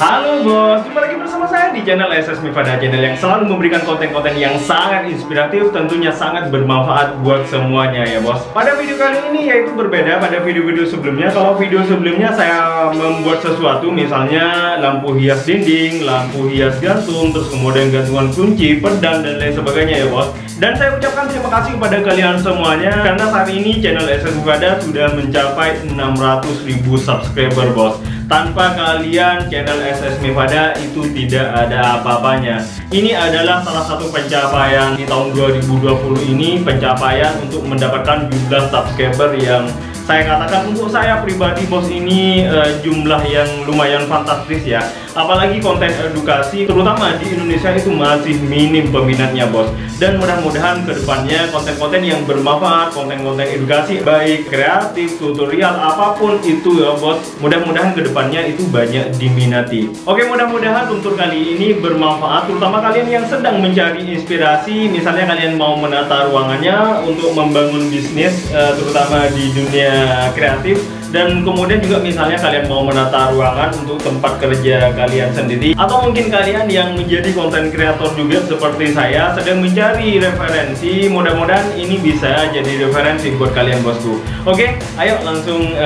Halo bos, jumpa lagi bersama saya di channel SS Mifada, channel yang selalu memberikan konten-konten yang sangat inspiratif, tentunya sangat bermanfaat buat semuanya ya bos. Pada video kali ini yaitu berbeda pada video-video sebelumnya. Kalau video sebelumnya saya membuat sesuatu, misalnya lampu hias dinding, lampu hias gantung, terus kemudian gantungan kunci, pedang dan lain sebagainya ya bos. Dan saya ucapkan terima kasih kepada kalian semuanya karena saat ini channel SS Mifada sudah mencapai 600.000 subscriber bos. Tanpa kalian channel SS Mifada itu tidak ada apa-apanya. Ini adalah salah satu pencapaian di tahun 2020 ini, pencapaian untuk mendapatkan jumlah subscriber yang saya katakan untuk saya pribadi bos ini jumlah yang lumayan fantastis ya. Apalagi konten edukasi terutama di Indonesia itu masih minim peminatnya bos. Dan mudah-mudahan kedepannya konten-konten yang bermanfaat, konten-konten edukasi baik kreatif, tutorial apapun itu ya bos, mudah-mudahan kedepannya itu banyak diminati. Oke, mudah-mudahan untuk kali ini bermanfaat, terutama kalian yang sedang mencari inspirasi, misalnya kalian mau menata ruangannya untuk membangun bisnis terutama di dunia kreatif, dan kemudian juga misalnya kalian mau menata ruangan untuk tempat kerja kalian sendiri, atau mungkin kalian yang menjadi konten kreator juga seperti saya sedang mencari referensi, mudah-mudahan ini bisa jadi referensi buat kalian bosku. Oke, ayo langsung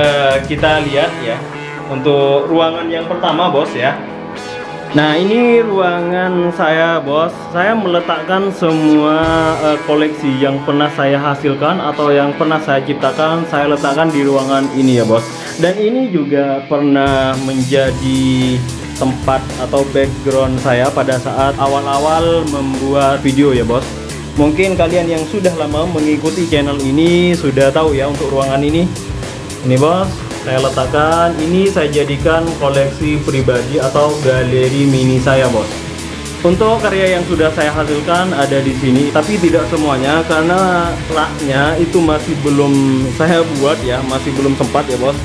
kita lihat ya untuk ruangan yang pertama bos ya. Nah, ini ruangan saya bos. Saya meletakkan semua koleksi yang pernah saya hasilkan atau yang pernah saya ciptakan, saya letakkan di ruangan ini ya bos. Dan ini juga pernah menjadi tempat atau background saya pada saat awal-awal membuat video ya bos. Mungkin kalian yang sudah lama mengikuti channel ini sudah tahu ya untuk ruangan ini. Ini bos, saya letakkan, ini saya jadikan koleksi pribadi atau galeri mini saya bos. Untuk karya yang sudah saya hasilkan ada di sini, tapi tidak semuanya karena raknya itu masih belum saya buat ya, masih belum sempat ya bos.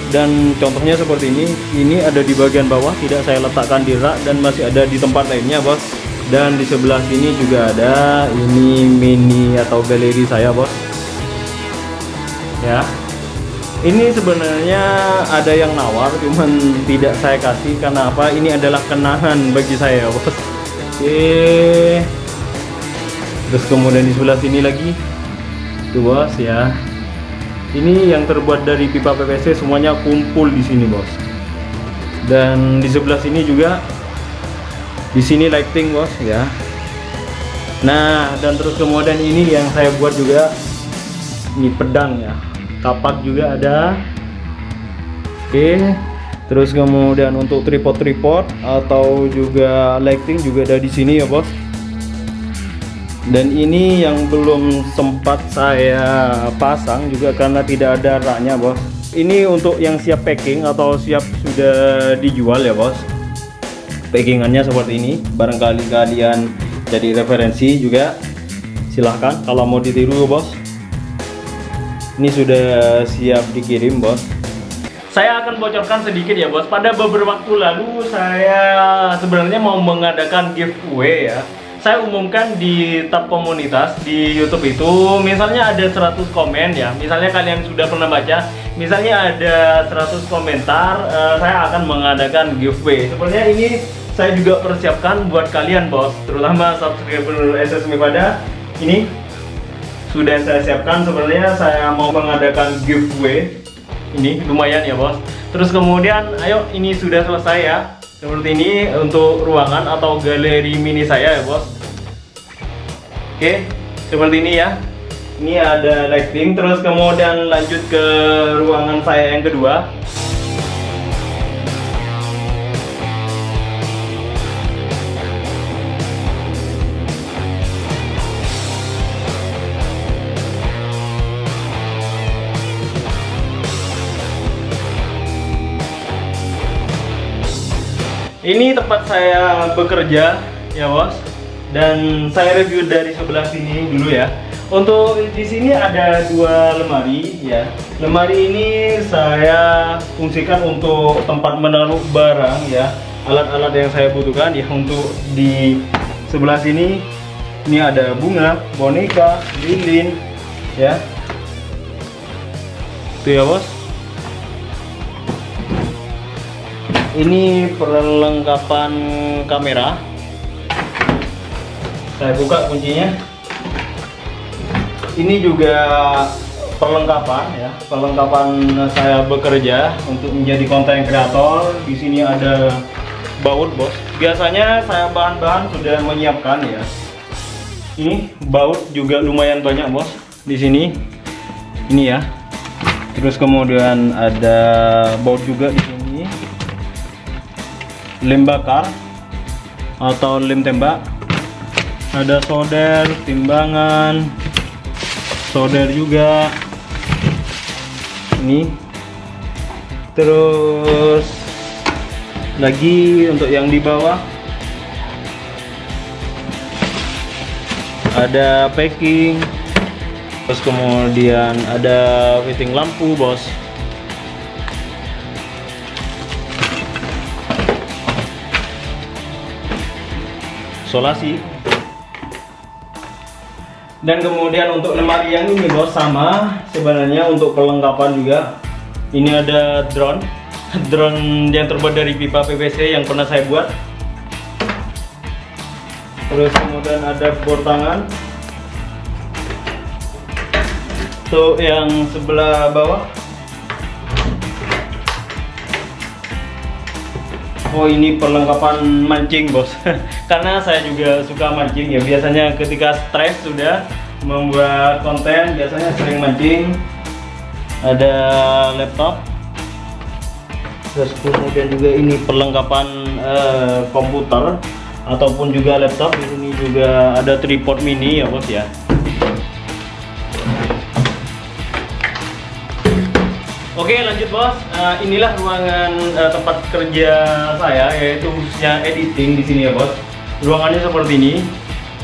Dan contohnya seperti ini ada di bagian bawah, tidak saya letakkan di rak, dan masih ada di tempat lainnya bos. Dan di sebelah sini juga ada, ini mini atau galeri saya bos ya. Ini sebenarnya ada yang nawar, cuman tidak saya kasih karena apa? Ini adalah kenangan bagi saya, bos. Oke. Terus kemudian di sebelah sini lagi, tuh bos ya. Ini yang terbuat dari pipa PVC semuanya kumpul di sini, bos. Dan di sebelah sini juga, di sini lighting, bos ya. Nah, dan terus kemudian ini yang saya buat juga, ini pedang ya. Kapak juga ada. Oke, terus kemudian untuk tripod atau juga lighting juga ada di sini ya bos. Dan ini yang belum sempat saya pasang juga karena tidak ada raknya bos. Ini untuk yang siap packing atau siap sudah dijual ya bos. Packingannya seperti ini, barangkali kalian jadi referensi juga, silahkan kalau mau ditiru bos. Ini sudah siap dikirim bos. Saya akan bocorkan sedikit ya bos. Pada beberapa waktu lalu saya sebenarnya mau mengadakan giveaway ya. Saya umumkan di tab komunitas di YouTube itu, misalnya ada 100 komen ya. Misalnya kalian sudah pernah baca, misalnya ada 100 komentar, saya akan mengadakan giveaway. Sebenarnya ini saya juga persiapkan buat kalian bos, terutama subscriber SS Mifada. Ini sudah saya siapkan, sebenarnya saya mau mengadakan giveaway. Ini lumayan ya bos. Terus kemudian ayo, ini sudah selesai ya, seperti ini untuk ruangan atau galeri mini saya ya bos. Oke, seperti ini ya. Ini ada lighting. Terus kemudian lanjut ke ruangan saya yang kedua. Ini tempat saya bekerja ya bos, dan saya review dari sebelah sini dulu ya. Untuk di sini ada 2 lemari ya. Lemari ini saya fungsikan untuk tempat menaruh barang ya, alat-alat yang saya butuhkan ya. Untuk di sebelah sini ini ada bunga, boneka, lilin ya. Itu ya bos. ini perlengkapan kamera. Saya buka kuncinya. Ini juga perlengkapan ya, perlengkapan saya bekerja untuk menjadi konten kreator. Di sini ada baut, bos. Biasanya saya bahan-bahan sudah menyiapkan ya. Ini baut juga lumayan banyak, bos. Di sini, ini ya. Terus kemudian ada baut juga di sini. Lem bakar atau lem tembak. Ada solder, timbangan, solder juga. Ini. Terus lagi untuk yang di bawah ada packing. Terus kemudian ada fitting lampu, bos. Solasi. Dan kemudian untuk lemari yang ini, bos, sama sebenarnya untuk perlengkapan juga. Ini ada drone yang terbuat dari pipa PVC yang pernah saya buat. Terus kemudian ada bor tangan. Untuk yang sebelah bawah, oh ini perlengkapan mancing, bos. Karena saya juga suka mancing ya. Biasanya ketika stres sudah membuat konten, biasanya sering mancing. Ada laptop. Terus kemudian juga ini perlengkapan komputer ataupun juga laptop. Di sini juga ada tripod mini ya, bos ya. Oke, lanjut, bos. Inilah ruangan tempat kerja saya, yaitu khususnya editing di sini ya, bos. Ruangannya seperti ini.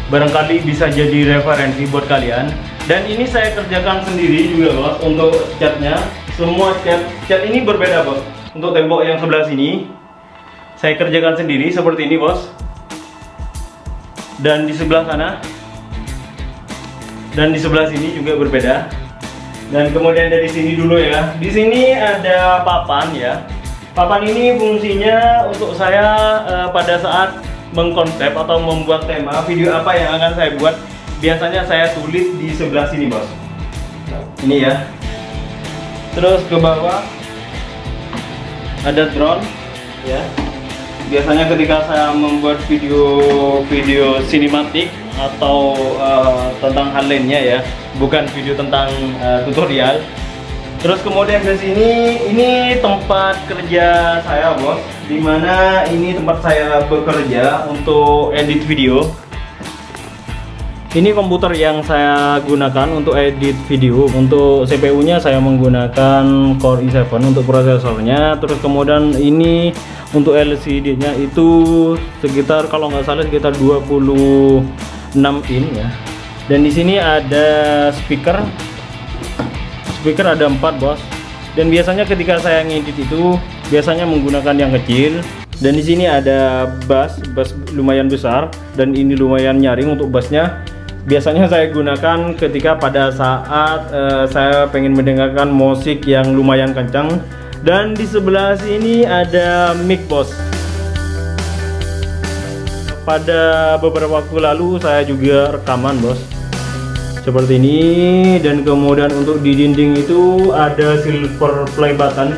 Barangkali bisa jadi referensi buat kalian. Dan ini saya kerjakan sendiri juga, bos. Untuk catnya, semua cat ini berbeda, bos. Untuk tembok yang sebelah sini, saya kerjakan sendiri seperti ini, bos. Dan di sebelah sana, dan di sebelah sini juga berbeda. Dan kemudian dari sini dulu ya. Di sini ada papan ya. Papan ini fungsinya untuk saya pada saat mengkonsep atau membuat tema video apa yang akan saya buat. Biasanya saya tulis di sebelah sini, bos. Ini ya. Terus ke bawah ada drone ya. Biasanya ketika saya membuat video sinematik atau tentang hal lainnya ya, bukan video tentang tutorial. Terus kemudian ke sini, ini tempat kerja saya, bos. Dimana ini tempat saya bekerja untuk edit video. Ini komputer yang saya gunakan untuk edit video. Untuk CPU-nya saya menggunakan Core i7 untuk prosesornya. Terus kemudian ini untuk LCD-nya itu sekitar, kalau nggak salah, sekitar 26 in ya. Dan di sini ada speaker ada 4, bos. Dan biasanya ketika saya ngedit itu biasanya menggunakan yang kecil. Dan di sini ada bass lumayan besar, dan ini lumayan nyaring untuk bassnya. Biasanya saya gunakan ketika pada saat saya pengen mendengarkan musik yang lumayan kencang. Dan di sebelah sini ada mic, bos. Pada beberapa waktu lalu saya juga rekaman, bos, seperti ini. Dan kemudian untuk di dinding itu ada silver play button.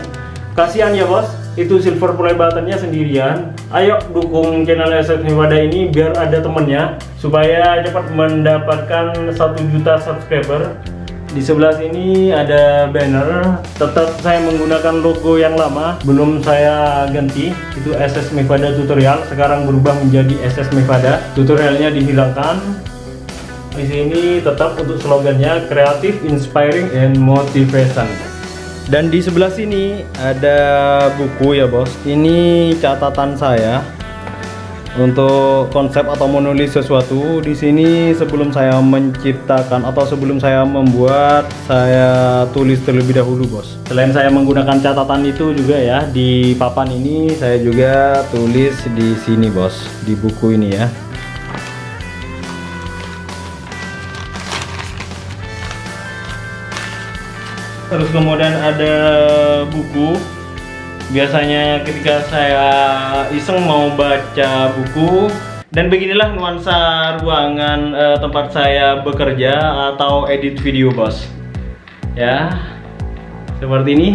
Kasihan ya, bos, itu silver play buttonnya sendirian. Ayo dukung channel SSMI Wadah ini biar ada temennya, supaya cepat mendapatkan 1 juta subscriber. Di sebelah sini ada banner. Tetap saya menggunakan logo yang lama, belum saya ganti. Itu SSMI Wadah tutorial, sekarang berubah menjadi SSMI Wadah. Tutorialnya dihilangkan. Di sini tetap untuk slogannya kreatif, inspiring, and motivation. Dan di sebelah sini ada buku ya, bos. Ini catatan saya untuk konsep atau menulis sesuatu. Di sini sebelum saya menciptakan atau sebelum saya membuat, saya tulis terlebih dahulu, bos. Selain saya menggunakan catatan itu juga ya, di papan ini saya juga tulis di sini, bos, di buku ini ya. Terus kemudian ada buku Biasanya ketika saya iseng mau baca buku. Dan beginilah nuansa ruangan tempat saya bekerja atau edit video, bos. Ya, seperti ini.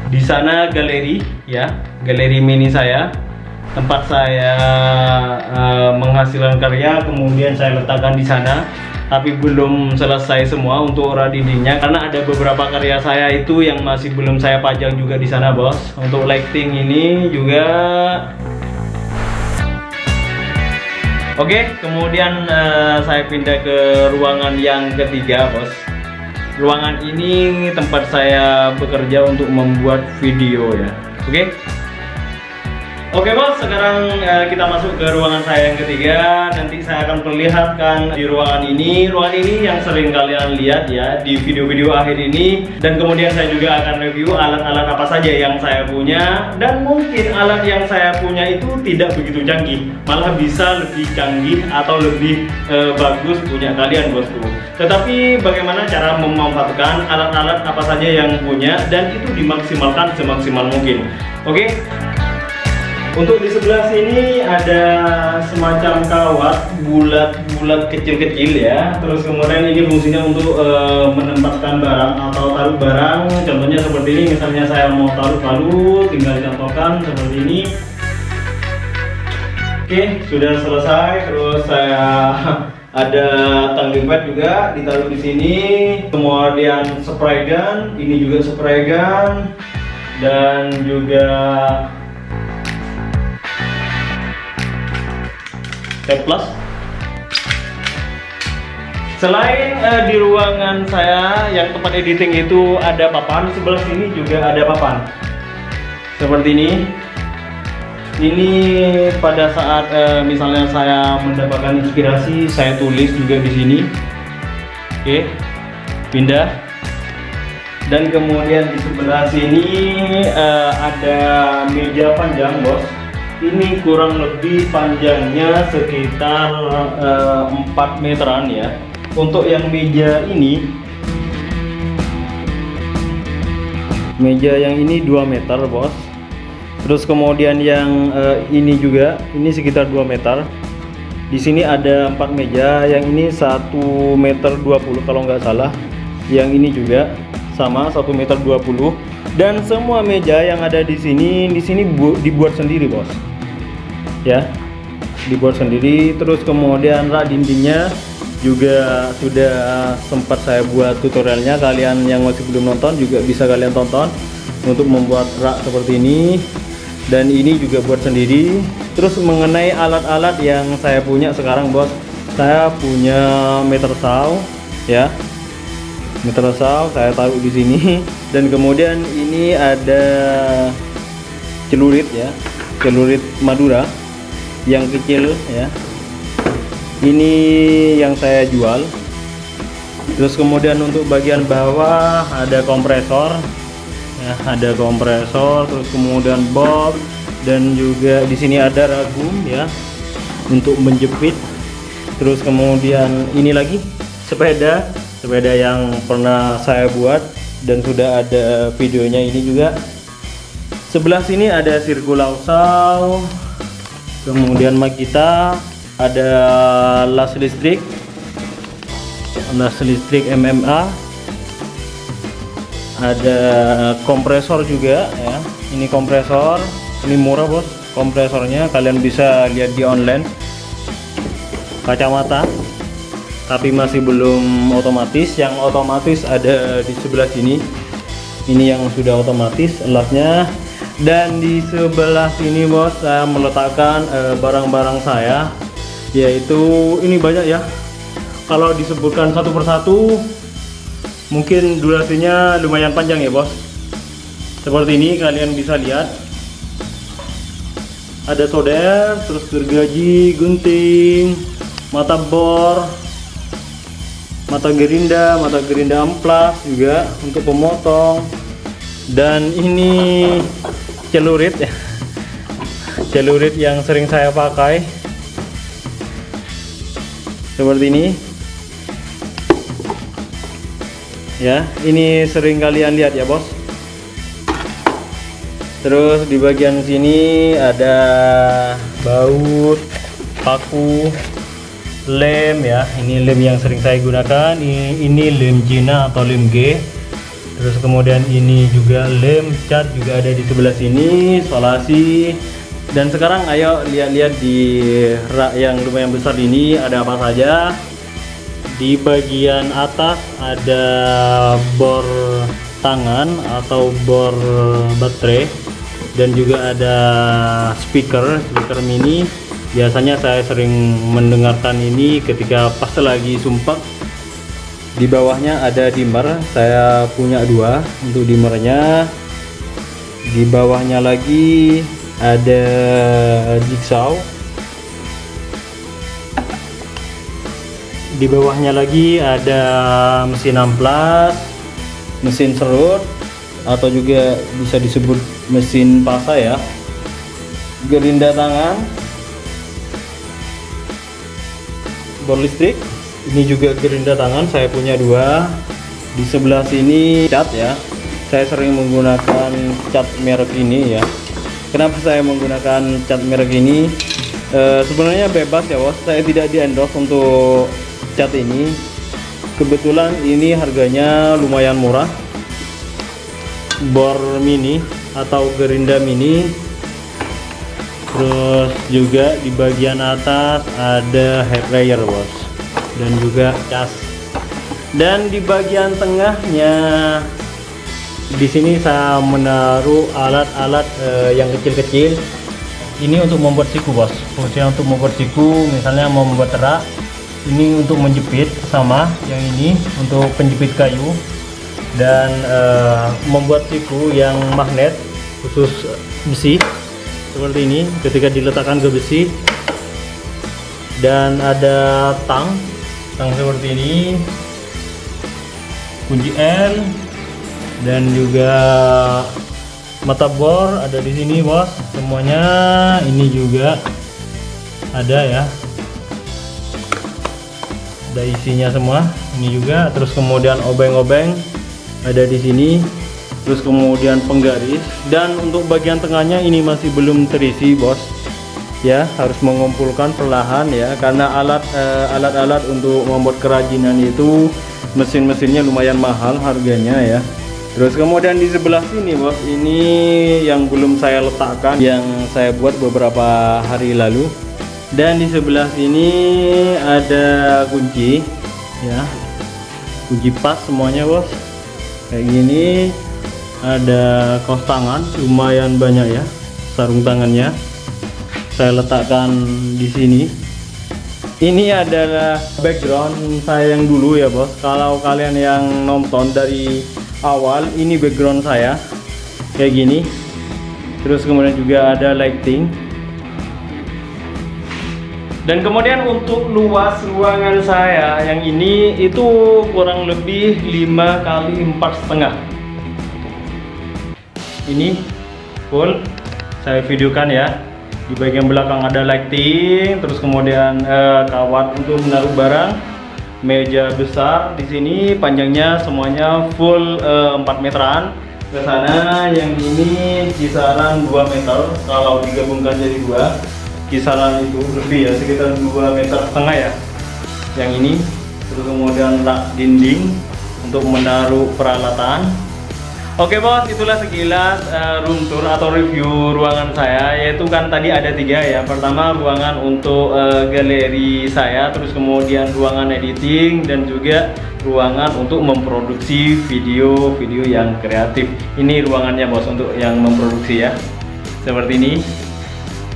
Di sana galeri, ya, galeri mini saya, tempat saya menghasilkan karya. Kemudian saya letakkan di sana, tapi belum selesai semua untuk rak dindingnya karena ada beberapa karya saya itu yang masih belum saya pajang juga di sana, bos. Untuk lighting ini juga. Oke, kemudian saya pindah ke ruangan yang ketiga, bos. Ruangan ini tempat saya bekerja untuk membuat video, ya. Oke, bos, sekarang kita masuk ke ruangan saya yang ketiga. Nanti saya akan perlihatkan di ruangan ini. Ruangan ini yang sering kalian lihat ya di video-video akhir ini. Dan kemudian saya juga akan review alat-alat apa saja yang saya punya. Dan mungkin alat yang saya punya itu tidak begitu canggih, malah bisa lebih canggih atau lebih bagus punya kalian, bosku. Tetapi bagaimana cara memanfaatkan alat-alat apa saja yang punya dan itu dimaksimalkan semaksimal mungkin. Oke. Untuk di sebelah sini ada semacam kawat bulat-bulat kecil-kecil, ya. Terus kemudian ini fungsinya untuk menempatkan barang atau taruh barang. Contohnya seperti ini, misalnya saya mau taruh palu, tinggal contohkan seperti ini. Oke, sudah selesai. Terus saya ada tang lipat juga ditaruh di sini. Kemudian spray gun, ini juga spray gun, dan juga tape plus. Selain di ruangan saya yang tempat editing itu ada papan, sebelah sini juga ada papan seperti ini. Ini pada saat misalnya saya mendapatkan inspirasi, saya tulis juga di sini. Oke, pindah. Dan kemudian di sebelah sini ada meja panjang, bos. Ini kurang lebih panjangnya sekitar 4 meteran, ya. Untuk yang meja ini, meja yang ini 2 meter, bos. Terus kemudian yang ini juga, ini sekitar 2 meter. Di sini ada 4 meja, yang ini 1,20 meter kalau nggak salah. Yang ini juga sama 1,20 meter. Dan semua meja yang ada di sini dibuat sendiri, bos. Ya, dibuat sendiri. Terus kemudian rak dindingnya juga sudah sempat saya buat tutorialnya. Kalian yang masih belum nonton juga bisa kalian tonton untuk membuat rak seperti ini. Dan ini juga buat sendiri. Terus mengenai alat-alat yang saya punya sekarang, bos, saya punya meter saw, ya. Meter saw saya taruh di sini. Dan kemudian ini ada celurit, ya, celurit Madura yang kecil, ya. Ini yang saya jual. Terus kemudian untuk bagian bawah ada kompresor, ya, ada kompresor. Terus kemudian bob, dan juga di sini ada ragum, ya, untuk menjepit. Terus kemudian ini lagi sepeda yang pernah saya buat dan sudah ada videonya ini juga. Sebelah sini ada circular saw. Kemudian Makita, ada las listrik MMA, ada kompresor juga, ya. Ini kompresor, ini murah, bos, kompresornya. Kalian bisa lihat di online. Kacamata, tapi masih belum otomatis. Yang otomatis ada di sebelah sini. Ini yang sudah otomatis elasnya. Dan di sebelah sini, bos, saya meletakkan barang-barang saya, yaitu ini banyak, ya. Kalau disebutkan satu persatu mungkin durasinya lumayan panjang, ya, bos. Seperti ini kalian bisa lihat. Ada solder, terus gergaji, gunting, mata bor, mata gerinda amplas juga untuk pemotong. Dan ini celurit, ya. Celurit yang sering saya pakai seperti ini, ya. Ini sering kalian lihat, ya, bos. Terus di bagian sini ada baut, paku, lem ya. Ini lem yang sering saya gunakan. Ini lem Cina atau lem G. Terus kemudian ini juga lem cat juga ada di sebelah sini, solasi. Dan sekarang ayo lihat-lihat di rak yang lumayan besar ini ada apa saja. Di bagian atas ada bor tangan atau bor baterai, dan juga ada speaker mini. Biasanya saya sering mendengarkan ini ketika pas lagi sumpah. Di bawahnya ada dimmer, saya punya 2 untuk dimmernya. Di bawahnya lagi ada jigsaw. Di bawahnya lagi ada mesin amplas, mesin serut atau juga bisa disebut mesin pasa ya, gerinda tangan, bor listrik. Ini juga gerinda tangan, saya punya 2. Di sebelah sini cat ya, saya sering menggunakan cat merek ini ya. Kenapa saya menggunakan cat merek ini? Sebenarnya bebas ya bos, saya tidak di endorse untuk cat ini. Kebetulan ini harganya lumayan murah. Bor mini atau gerinda mini. Terus juga di bagian atas ada hair dryer bos, dan juga cas. Dan di bagian tengahnya di sini saya menaruh alat-alat yang kecil-kecil. Ini untuk membuat siku bos, fungsinya untuk membuat siku, misalnya mau membuat rak. Ini untuk menjepit, sama yang ini untuk penjepit kayu. Dan membuat siku yang magnet khusus besi seperti ini ketika diletakkan ke besi. Dan ada tang seperti ini, kunci L, dan juga mata bor ada di sini bos semuanya. Ini juga ada ya, ada isinya semua ini juga. Terus kemudian obeng-obeng ada di sini. Terus kemudian penggaris, dan untuk bagian tengahnya ini masih belum terisi bos ya, harus mengumpulkan perlahan ya, karena alat-alat untuk membuat kerajinan itu mesin-mesinnya lumayan mahal harganya ya. Terus kemudian di sebelah sini bos, ini yang belum saya letakkan, yang saya buat beberapa hari lalu. Dan di sebelah sini ada kunci ya, kunci pas semuanya bos kayak gini. Ada kaos tangan lumayan banyak ya, sarung tangannya saya letakkan di sini. Ini adalah background saya yang dulu ya bos. Kalau kalian yang nonton dari awal, ini background saya kayak gini. Terus kemudian juga ada lighting. Dan kemudian untuk luas ruangan saya yang ini itu kurang lebih 5 kali 4,5. Ini full saya videokan ya. Di bagian belakang ada lighting, terus kemudian kawat untuk menaruh barang, meja besar di sini, panjangnya semuanya full 4 meteran. Ke sana yang ini kisaran 2 meter, kalau digabungkan jadi 2 kisaran itu lebih ya, sekitar 2,5 meter ya yang ini. Terus kemudian rak dinding untuk menaruh peralatan. Oke bos, itulah sekilas room tour atau review ruangan saya. Yaitu kan tadi ada 3 ya. Pertama ruangan untuk galeri saya, terus kemudian ruangan editing, dan juga ruangan untuk memproduksi video-video yang kreatif. Ini ruangannya bos untuk yang memproduksi ya, seperti ini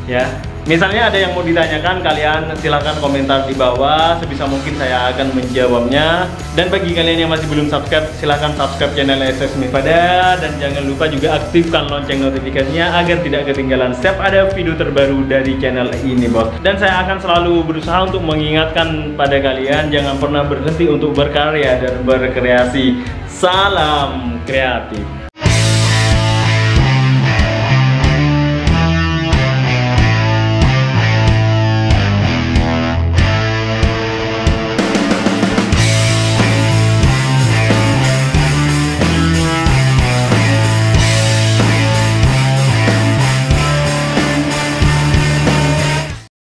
ya. Misalnya ada yang mau ditanyakan, kalian silahkan komentar di bawah, sebisa mungkin saya akan menjawabnya. Dan bagi kalian yang masih belum subscribe, silahkan subscribe channel SSMifada, dan jangan lupa juga aktifkan lonceng notifikasinya agar tidak ketinggalan setiap ada video terbaru dari channel ini bos. Dan saya akan selalu berusaha untuk mengingatkan pada kalian, jangan pernah berhenti untuk berkarya dan berkreasi. Salam kreatif.